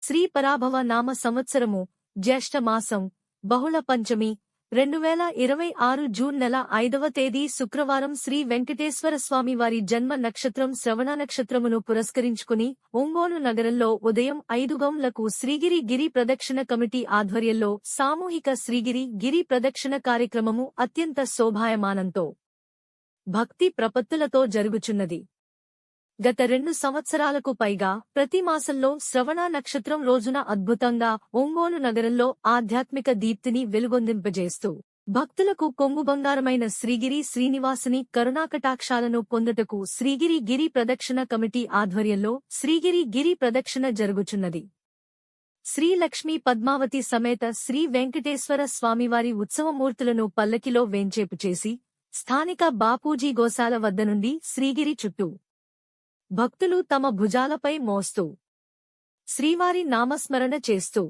శ్రీ పరాభవ నామ సంవత్సరము జ్యేష్ఠ మాసం బహుళ పంచమి 2026 జూన్ నెల 5వ తేదీ శుక్రవారం శ్రీ వెంకటేశ్వర స్వామి వారి జన్మ నక్షత్రం శ్రవణ నక్షత్రమును పురస్కరించుకుని ఒంగోలు నగరంలో ఉదయం 5 గంటలకు శ్రీగిరి గిరి ప్రదక్షిణ కమిటీ ఆధ్వర్యంలో సామూహిక శ్రీగిరి గిరి ప్రదక్షిణ కార్యక్రమము అత్యంత శోభాయమానంతో భక్తి ప్రపత్తులతో జరుగుచున్నది. గత 2 సంవత్సరాలకు పైగా ప్రతి మాసంలో శ్రవణ నక్షత్రం రోజున అద్భుతంగా ఒంగోలు నగరంలో ఆధ్యాత్మిక దీప్తిని వెలుగొందింపజేస్తూ భక్తులకు కొంగు బంగారమైన శ్రీగిరి శ్రీనివాసుని కరుణాకటాక్షాలను పొందుటకు శ్రీగిరి గిరి ప్రదక్షిణ కమిటీ ఆధ్వర్యంలో శ్రీగిరి గిరి ప్రదక్షిణ జరుగుచున్నది. శ్రీ లక్ష్మీ పద్మావతి సమేత శ్రీ వెంకటేశ్వర స్వామివారి ఉత్సవమూర్తులను పల్లకిలో వేంచేపు చేసి స్థానిక బాపూజీ గోశాల వద్ద నుండి శ్రీగిరి చుట్టూ భక్తులు తమ భుజాలపై మోస్తూ శ్రీవారి నామస్మరణ చేస్తూ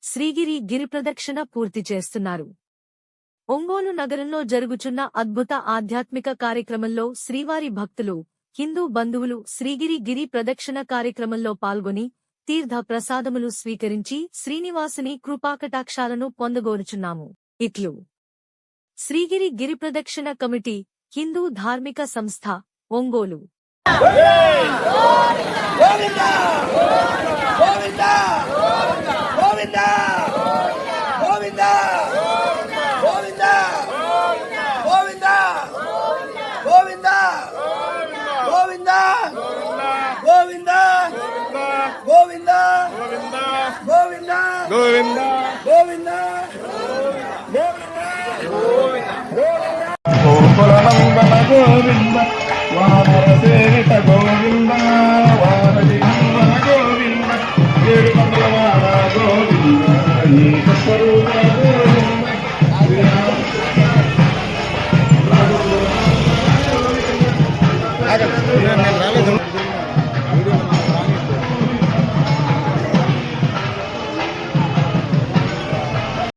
శ్రీగిరి గిరిప్రదక్షిణ పూర్తి చేస్తున్నారు. ఒంగోలు నగరంలో జరుగుచున్న అద్భుత ఆధ్యాత్మిక కార్యక్రమంలో శ్రీవారి భక్తులు, హిందూ బంధువులు శ్రీగిరి గిరి ప్రదక్షిణ కార్యక్రమంలో పాల్గొని తీర్థ ప్రసాదములు స్వీకరించి శ్రీనివాసుని కృపాకటాక్షాలను పొందగోరుచున్నాము. ఇట్లు శ్రీగిరి గిరిప్రదక్షిణ కమిటీ, హిందూ ధార్మిక సంస్థ, ఒంగోలు. గోవింద వానర సేవిత గోవింద వానరి గోవింద 7 గోవింద